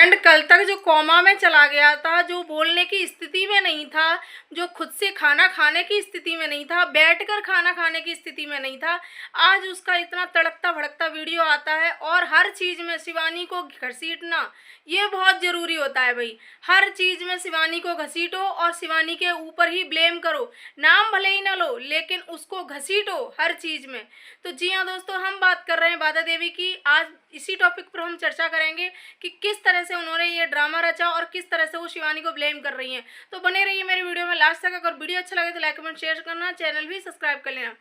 Friend कल तक जो कोमा में चला गया था, जो बोलने की स्थिति में नहीं था, जो खुद से खाना खाने की स्थिति में नहीं था, बैठकर खाना खाने की स्थिति में नहीं था, आज उसका इतना तड़कता भड़कता वीडियो आता है। और हर चीज़ में शिवानी को घसीटना ये बहुत ज़रूरी होता है भाई। हर चीज़ में शिवानी को घसीटो और शिवानी के ऊपर ही ब्लेम करो, नाम भले ही ना लो लेकिन उसको घसीटो हर चीज़ में। तो जी हाँ दोस्तों, हम बात कर रहे हैं बाधा देवी की। आज इसी टॉपिक पर हम चर्चा करेंगे कि किस तरह से उन्होंने ये ड्रामा रचा और किस तरह से वो शिवानी को ब्लेम कर रही हैं। तो बने रहिए मेरी वीडियो में लास्ट तक। अगर वीडियो अच्छा लगे तो लाइक कमेंट शेयर करना, चैनल भी सब्सक्राइब कर लेना।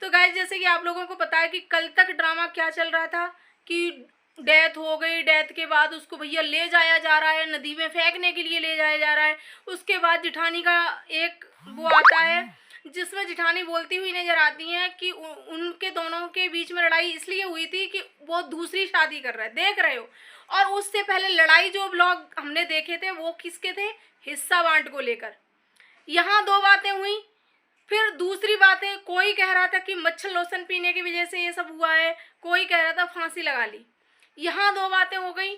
तो गाइस, जैसे कि आप लोगों को पता है कि कल तक ड्रामा क्या चल रहा था कि डेथ हो गई, डेथ के बाद उसको भैया ले जाया जा रहा है, नदी में फेंकने के लिए ले जाया जा रहा है। उसके बाद जिठानी का एक वो आता है जिसमें जिठानी बोलती हुई नजर आती हैं कि उनके दोनों के बीच में लड़ाई इसलिए हुई थी कि वो दूसरी शादी कर रहा है, देख रहे हो। और उससे पहले लड़ाई जो ब्लॉग हमने देखे थे वो किसके थे, हिस्सा बांट को लेकर। यहाँ दो बातें हुई। फिर दूसरी बात है, कोई कह रहा था कि मच्छर लोशन पीने की वजह से ये सब हुआ है, कोई कह रहा था फांसी लगा ली। यहाँ दो बातें हो गई।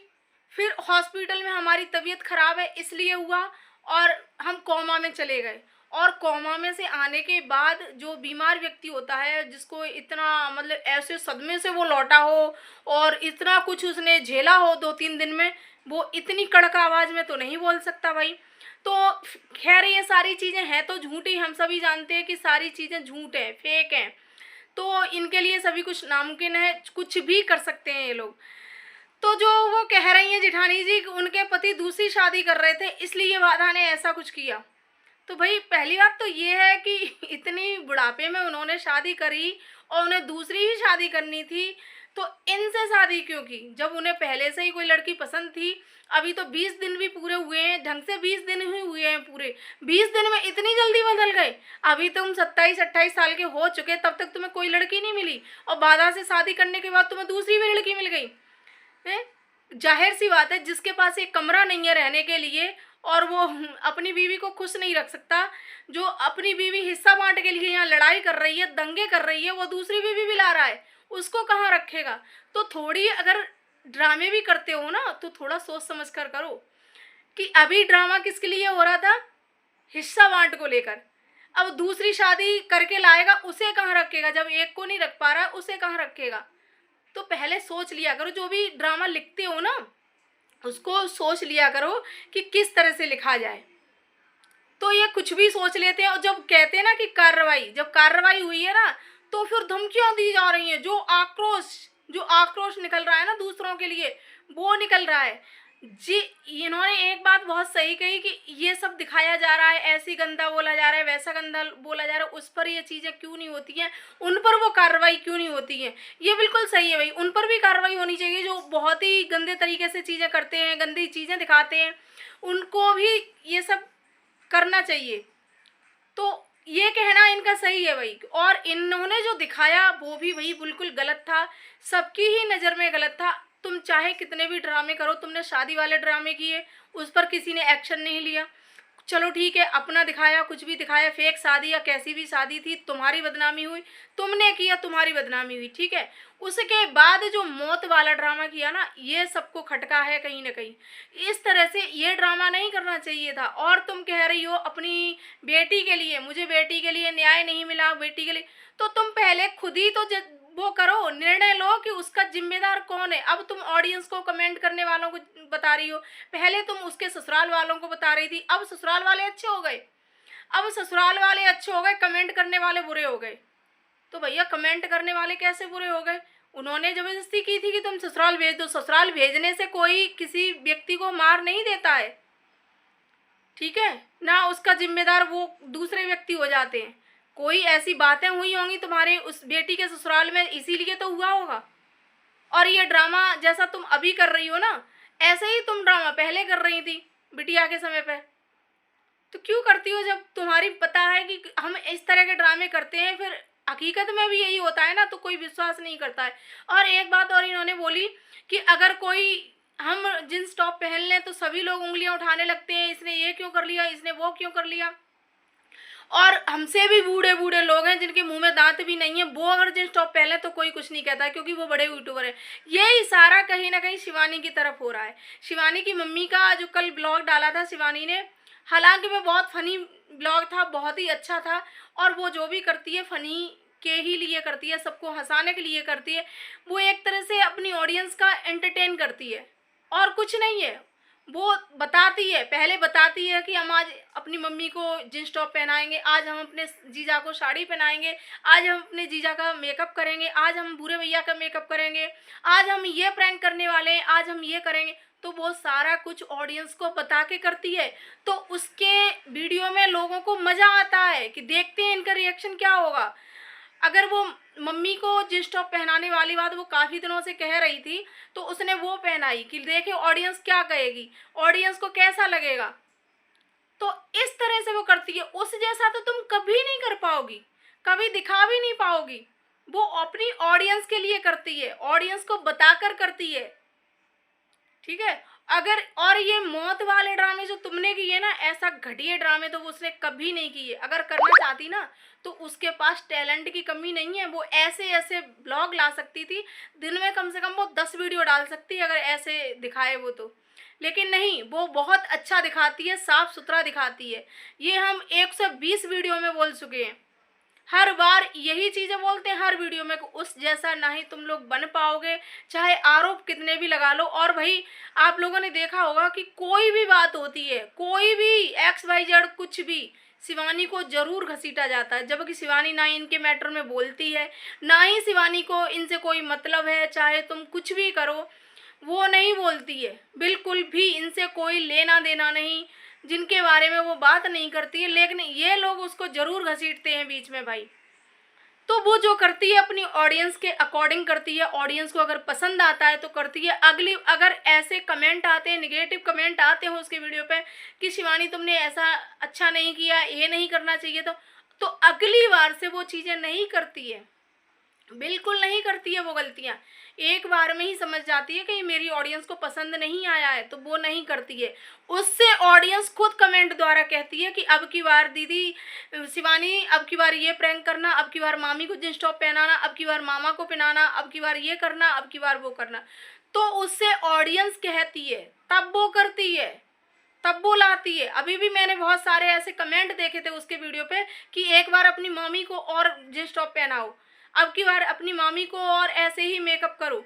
फिर हॉस्पिटल में हमारी तबीयत खराब है इसलिए हुआ और हम कोमा में चले गए। और कोमा में से आने के बाद जो बीमार व्यक्ति होता है, जिसको इतना मतलब ऐसे सदमे से वो लौटा हो और इतना कुछ उसने झेला हो 2-3 दिन में, वो इतनी कड़क आवाज़ में तो नहीं बोल सकता भाई। तो खैर, ये सारी चीज़ें हैं तो झूठी, हम सभी जानते हैं कि सारी चीज़ें झूठ हैं, फेक हैं। तो इनके लिए सभी कुछ नामुमकिन है, कुछ भी कर सकते हैं ये लोग। तो जो वो कह रही हैं जिठानी जी कि उनके पति दूसरी शादी कर रहे थे इसलिए बाधा ने ऐसा कुछ किया। तो भाई पहली बात तो ये है कि इतनी बुढ़ापे में उन्होंने शादी करी और उन्हें दूसरी ही शादी करनी थी, तो इनसे शादी क्यों की जब उन्हें पहले से ही कोई लड़की पसंद थी। अभी तो 20 दिन भी पूरे हुए हैं, ढंग से 20 दिन ही हुए हैं पूरे। 20 दिन में इतनी जल्दी बदल गए। अभी तुम 27-28 साल के हो चुके, तब तक तुम्हें कोई लड़की नहीं मिली और बाधा से शादी करने के बाद तुम्हें दूसरी भी लड़की मिल गई है। जाहिर सी बात है, जिसके पास एक कमरा नहीं है रहने के लिए और वो अपनी बीवी को खुश नहीं रख सकता, जो अपनी बीवी हिस्सा बांट के लिए यहाँ लड़ाई कर रही है, दंगे कर रही है, वो दूसरी बीवी भी ला रहा है, उसको कहाँ रखेगा। तो थोड़ी अगर ड्रामे भी करते हो ना तो थोड़ा सोच समझ कर करो कि अभी ड्रामा किसके लिए हो रहा था, हिस्सा बांट को लेकर। अब दूसरी शादी करके लाएगा, उसे कहाँ रखेगा, जब एक को नहीं रख पा रहा है उसे कहाँ रखेगा। तो पहले सोच लिया करो, जो भी ड्रामा लिखते हो ना उसको सोच लिया करो कि किस तरह से लिखा जाए। तो ये कुछ भी सोच लेते हैं और जब कहते हैं ना कि कार्रवाई, जब कार्रवाई हुई है ना तो फिर धमकियां दी जा रही हैं। जो आक्रोश निकल रहा है ना दूसरों के लिए, वो निकल रहा है जी। इन्होंने एक बात बहुत सही कही कि ये सब दिखाया जा रहा है, ऐसी गंदा बोला जा रहा है, वैसा गंदा बोला जा रहा है, उस पर ये चीज़ें क्यों नहीं होती हैं, उन पर वो कार्रवाई क्यों नहीं होती है। ये बिल्कुल सही है भाई, उन पर भी कार्रवाई होनी चाहिए जो बहुत ही गंदे तरीके से चीज़ें करते हैं, गंदी चीज़ें दिखाते हैं, उनको भी ये सब करना चाहिए। तो ये कहना इनका सही है भाई। और इन्होंने जो दिखाया वो भी भाई बिल्कुल गलत था, सबकी ही नज़र में गलत था। तुम चाहे कितने भी ड्रामे करो, तुमने शादी वाले ड्रामे किए, उस पर किसी ने एक्शन नहीं लिया। चलो ठीक है, अपना दिखाया, कुछ भी दिखाया, फेक शादी या कैसी भी शादी थी, तुम्हारी बदनामी हुई, तुमने किया, तुम्हारी बदनामी हुई, ठीक है। उसके बाद जो मौत वाला ड्रामा किया ना, ये सबको खटका है कहीं ना कहीं। इस तरह से ये ड्रामा नहीं करना चाहिए था। और तुम कह रही हो अपनी बेटी के लिए, मुझे बेटी के लिए न्याय नहीं मिला, बेटी के लिए, तो तुम पहले खुद ही तो वो करो, निर्णय लो कि उसका जिम्मेदार कौन है। अब तुम ऑडियंस को, कमेंट करने वालों को बता रही हो, पहले तुम उसके ससुराल वालों को बता रही थी, अब ससुराल वाले अच्छे हो गए, अब ससुराल वाले अच्छे हो गए, कमेंट करने वाले बुरे हो गए। तो भैया कमेंट करने वाले कैसे बुरे हो गए, उन्होंने जबरदस्ती की थी कि तुम ससुराल भेज दो। ससुराल भेजने से कोई किसी व्यक्ति को मार नहीं देता है, ठीक है ना, उसका जिम्मेदार वो दूसरे व्यक्ति हो जाते हैं। कोई ऐसी बातें हुई होंगी तुम्हारे उस बेटी के ससुराल में, इसीलिए तो हुआ होगा। और ये ड्रामा जैसा तुम अभी कर रही हो ना, ऐसे ही तुम ड्रामा पहले कर रही थी बिटिया के समय पे। तो क्यों करती हो जब तुम्हारी पता है कि हम इस तरह के ड्रामे करते हैं, फिर हकीकत में भी यही होता है ना, तो कोई विश्वास नहीं करता है। और एक बात और इन्होंने बोली कि अगर कोई हम जींस टॉप पहन लें तो सभी लोग उंगलियां उठाने लगते हैं, इसने ये क्यों कर लिया, इसने वो क्यों कर लिया। और हमसे भी बूढ़े बूढ़े लोग हैं जिनके मुंह में दांत भी नहीं है, वो अगर जींस टॉप पहले तो कोई कुछ नहीं कहता, क्योंकि वो बड़े यूट्यूबर है। ये इशारा कहीं ना कहीं शिवानी की तरफ हो रहा है। शिवानी की मम्मी का जो कल ब्लॉग डाला था शिवानी ने, हालांकि वो बहुत फनी ब्लॉग था, बहुत ही अच्छा था, और वो जो भी करती है फनी के ही लिए करती है, सबको हंसाने के लिए करती है। वो एक तरह से अपनी ऑडियंस का एंटरटेन करती है और कुछ नहीं है। वो बताती है, पहले बताती है कि हम आज अपनी मम्मी को जींस टॉप पहनाएंगे, आज हम अपने जीजा को साड़ी पहनाएंगे, आज हम अपने जीजा का मेकअप करेंगे, आज हम बूढ़े भैया का मेकअप करेंगे, आज हम ये प्रैंक करने वाले हैं, आज हम ये करेंगे। तो वो सारा कुछ ऑडियंस को बता के करती है, तो उसके वीडियो में लोगों को मज़ा आता है कि देखते हैं इनका रिएक्शन क्या होगा। अगर वो मम्मी को जींस टॉप पहनाने वाली बात वो काफ़ी दिनों से कह रही थी, तो उसने वो पहनाई कि देखे ऑडियंस क्या कहेगी, ऑडियंस को कैसा लगेगा। तो इस तरह से वो करती है। उस जैसा तो तुम कभी नहीं कर पाओगी, कभी दिखा भी नहीं पाओगी। वो अपनी ऑडियंस के लिए करती है, ऑडियंस को बताकर करती है, ठीक है। अगर और ये मौत वाले ड्रामे जो तुमने किए ना, ऐसा घटिया ड्रामे तो उसने कभी नहीं किए। अगर करना चाहती ना तो उसके पास टैलेंट की कमी नहीं है, वो ऐसे ऐसे ब्लॉग ला सकती थी, दिन में कम से कम वो 10 वीडियो डाल सकती है अगर ऐसे दिखाए वो तो। लेकिन नहीं, वो बहुत अच्छा दिखाती है, साफ सुथरा दिखाती है। ये हम 120 वीडियो में बोल चुके हैं, हर बार यही चीज़ें बोलते हैं हर वीडियो में, उस जैसा ना ही तुम लोग बन पाओगे, चाहे आरोप कितने भी लगा लो। और भाई आप लोगों ने देखा होगा कि कोई भी बात होती है, कोई भी XYZ कुछ भी, शिवानी को जरूर घसीटा जाता है, जबकि शिवानी ना ही इनके मैटर में बोलती है, ना ही शिवानी को इनसे कोई मतलब है। चाहे तुम कुछ भी करो, वो नहीं बोलती है, बिल्कुल भी इनसे कोई लेना देना नहीं, जिनके बारे में वो बात नहीं करती है। लेकिन ये लोग उसको जरूर घसीटते हैं बीच में भाई। तो वो जो करती है अपनी ऑडियंस के अकॉर्डिंग करती है, ऑडियंस को अगर पसंद आता है तो करती है। अगली अगर ऐसे कमेंट आते हैं, निगेटिव कमेंट आते हैं उसके वीडियो पे कि शिवानी तुमने ऐसा अच्छा नहीं किया, ये नहीं करना चाहिए, तो अगली बार से वो चीज़ें नहीं करती है, बिल्कुल नहीं करती है वो गलतियाँ। एक बार में ही समझ जाती है कि ये मेरी ऑडियंस को पसंद नहीं आया है, तो वो नहीं करती है। उससे ऑडियंस खुद कमेंट द्वारा कहती है कि अब की बार दीदी शिवानी, अब की बार ये प्रैंक करना, अब की बार मामी को जींस टॉप पहनाना, अब की बार मामा को पहनाना, अब की बार ये करना, अब की बार वो करना। तो उससे ऑडियंस कहती है, तब वो करती है, तब वो लाती है। अभी भी मैंने बहुत सारे ऐसे कमेंट देखे थे उसके वीडियो पे कि एक बार अपनी मामी को और जींस टॉप पहनाओ, अब की बार अपनी मामी को और ऐसे ही मेकअप करो।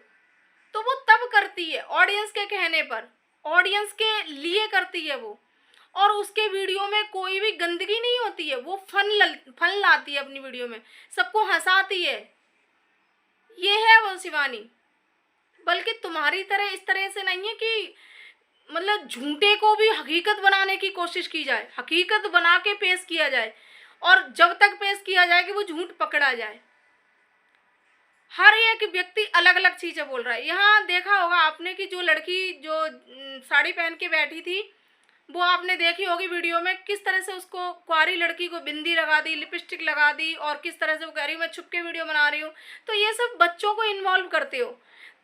तो वो तब करती है ऑडियंस के कहने पर, ऑडियंस के लिए करती है वो। और उसके वीडियो में कोई भी गंदगी नहीं होती है, वो फन लाती है अपनी वीडियो में, सबको हंसाती है। ये है वो शिवानी। बल्कि तुम्हारी तरह इस तरह से नहीं है कि मतलब झूठे को भी हकीकत बनाने की कोशिश की जाए, हकीकत बना के पेश किया जाए, और जब तक पेश किया जाए कि वो झूठ पकड़ा जाए। हर एक व्यक्ति अलग अलग चीज़ें बोल रहा है। यहाँ देखा होगा आपने कि जो लड़की जो साड़ी पहन के बैठी थी, वो आपने देखी होगी वीडियो में, किस तरह से उसको कुंवारी लड़की को बिंदी लगा दी, लिपस्टिक लगा दी, और किस तरह से वो कह रही हूँ मैं छुप के वीडियो बना रही हूँ। तो ये सब बच्चों को इन्वॉल्व करते हो,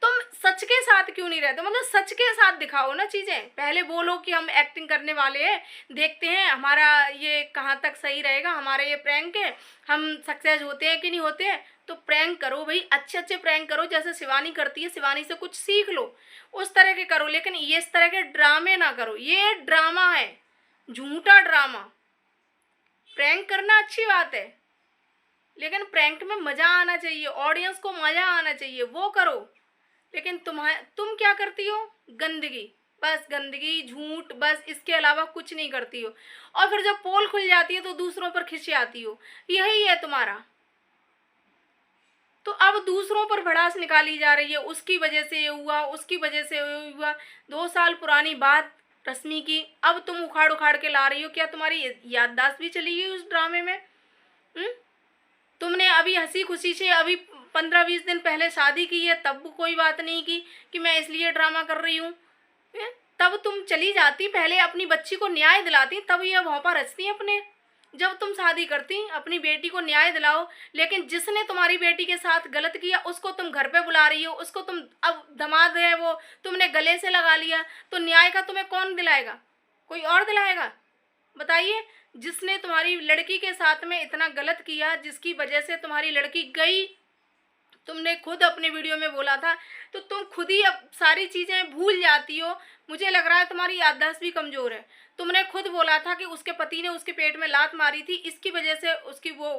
तुम सच के साथ क्यों नहीं रहते? मतलब सच के साथ दिखाओ ना चीज़ें, पहले बोलो कि हम एक्टिंग करने वाले हैं, देखते हैं हमारा ये कहाँ तक सही रहेगा, हमारा ये प्रैंक है, हम सक्सेस होते हैं कि नहीं होते हैं। तो प्रैंक करो भाई, अच्छे अच्छे प्रैंक करो, जैसे शिवानी करती है, शिवानी से कुछ सीख लो, उस तरह के करो। लेकिन ये इस तरह के ड्रामे ना करो, ये ड्रामा है, झूठा ड्रामा। प्रैंक करना अच्छी बात है, लेकिन प्रैंक में मज़ा आना चाहिए, ऑडियंस को मज़ा आना चाहिए, वो करो। लेकिन तुम क्या करती हो? गंदगी, बस गंदगी, झूठ, बस इसके अलावा कुछ नहीं करती हो। और फिर जब पोल खुल जाती है तो दूसरों पर खिंच आती हो, यही है तुम्हारा। तो अब दूसरों पर भड़ास निकाली जा रही है, उसकी वजह से ये हुआ, उसकी वजह से ये हुआ। 2 साल पुरानी बात रश्मि की अब तुम उखाड़ उखाड़ के ला रही हो। क्या तुम्हारी याददाश्त भी चली गई उस ड्रामे में? तुमने अभी हंसी खुशी से अभी 15-20 दिन पहले शादी की है, तब कोई बात नहीं की कि मैं इसलिए ड्रामा कर रही हूँ। तब तुम चली जाती, पहले अपनी बच्ची को न्याय दिलाती, तब ये भौंपा रचती अपने। जब तुम शादी करती अपनी बेटी को न्याय दिलाओ, लेकिन जिसने तुम्हारी बेटी के साथ गलत किया उसको तुम घर पे बुला रही हो, उसको तुम अब दामाद है वो तुमने गले से लगा लिया, तो न्याय का तुम्हें कौन दिलाएगा? कोई और दिलाएगा? बताइए। जिसने तुम्हारी लड़की के साथ में इतना गलत किया, जिसकी वजह से तुम्हारी लड़की गई, तुमने खुद अपने वीडियो में बोला था, तो तुम खुद ही अब सारी चीज़ें भूल जाती हो। मुझे लग रहा है तुम्हारी याददाश्त भी कमज़ोर है। तुमने खुद बोला था कि उसके पति ने उसके पेट में लात मारी थी, इसकी वजह से उसकी वो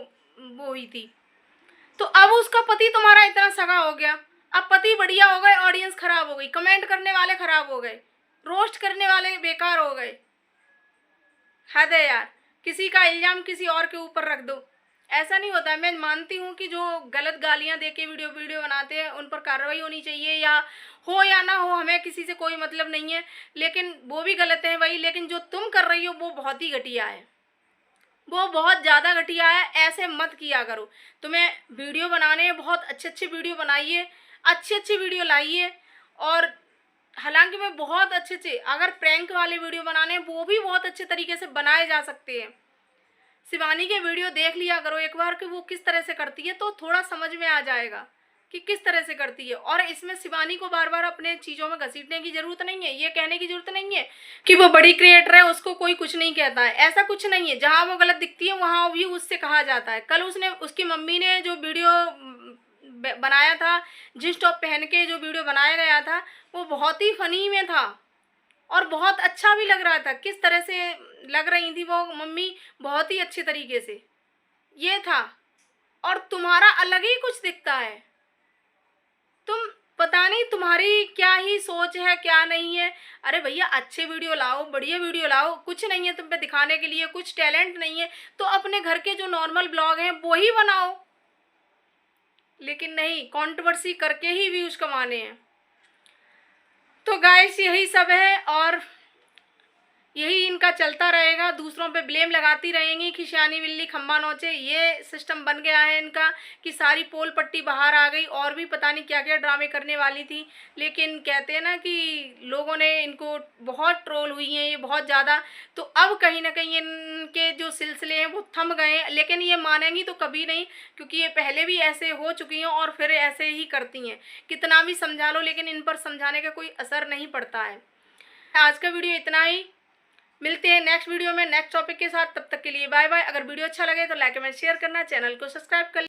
हुई थी। तो अब उसका पति तुम्हारा इतना सगा हो गया, अब पति बढ़िया हो गए, ऑडियंस खराब हो गई, कमेंट करने वाले खराब हो गए, रोस्ट करने वाले बेकार हो गए। हद है यार, किसी का इल्जाम किसी और के ऊपर रख दो, ऐसा नहीं होता है। मैं मानती हूँ कि जो गलत गालियाँ दे के वीडियो बनाते हैं उन पर कार्रवाई होनी चाहिए, या ना हो, हमें किसी से कोई मतलब नहीं है, लेकिन वो भी गलत है वही। लेकिन जो तुम कर रही हो वो बहुत ही घटिया है, वो बहुत ज़्यादा घटिया है। ऐसे मत किया करो। तुम्हें वीडियो बनाने हैं, बहुत अच्छे वीडियो बनाइए, अच्छी वीडियो लाइए। और हालांकि मैं बहुत अच्छे अगर प्रैंक वाले वीडियो बनाने हैं वो भी बहुत अच्छे तरीके से बनाए जा सकते हैं। शिवानी के वीडियो देख लिया करो एक बार कि वो किस तरह से करती है, तो थोड़ा समझ में आ जाएगा कि किस तरह से करती है। और इसमें शिवानी को बार बार अपने चीज़ों में घसीटने की ज़रूरत नहीं है, ये कहने की ज़रूरत नहीं है कि वो बड़ी क्रिएटर है, उसको कोई कुछ नहीं कहता है। ऐसा कुछ नहीं है, जहाँ वो गलत दिखती है वहाँ भी उससे कहा जाता है। कल उसकी मम्मी ने जो वीडियो बनाया था, जींस टॉप पहन के जो वीडियो बनाया गया था, वो बहुत ही फनी में था और बहुत अच्छा भी लग रहा था। किस तरह से लग रही थी वो मम्मी, बहुत ही अच्छे तरीके से ये था। और तुम्हारा अलग ही कुछ दिखता है। तुम पता नहीं तुम्हारी क्या ही सोच है, क्या नहीं है। अरे भैया, अच्छे वीडियो लाओ, बढ़िया वीडियो लाओ, कुछ नहीं है तुम पे दिखाने के लिए, कुछ टैलेंट नहीं है तो अपने घर के जो नॉर्मल ब्लॉग हैं वो ही बनाओ। लेकिन नहीं, कंट्रोवर्सी करके ही व्यूज कमाने हैं। तो गाइस यही सब है और यही इनका चलता रहेगा। दूसरों पे ब्लेम लगाती रहेंगी कि श्यानी बिल्ली खम्बा नोचे। ये सिस्टम बन गया है इनका कि सारी पोल पट्टी बाहर आ गई। और भी पता नहीं क्या क्या ड्रामे करने वाली थी, लेकिन कहते हैं ना कि लोगों ने इनको बहुत ट्रोल हुई हैं ये बहुत ज़्यादा। तो अब कहीं ना कहीं इनके जो सिलसिले हैं वो थम गए हैं, लेकिन ये मानेंगी तो कभी नहीं, क्योंकि ये पहले भी ऐसे हो चुकी हैं और फिर ऐसे ही करती हैं। कितना भी समझा लो लेकिन इन पर समझाने का कोई असर नहीं पड़ता है। आज का वीडियो इतना ही, मिलते हैं नेक्स्ट वीडियो में नेक्स्ट टॉपिक के साथ। तब तक के लिए बाय बाय। अगर वीडियो अच्छा लगे तो लाइक कमेंट शेयर करना, चैनल को सब्सक्राइब कर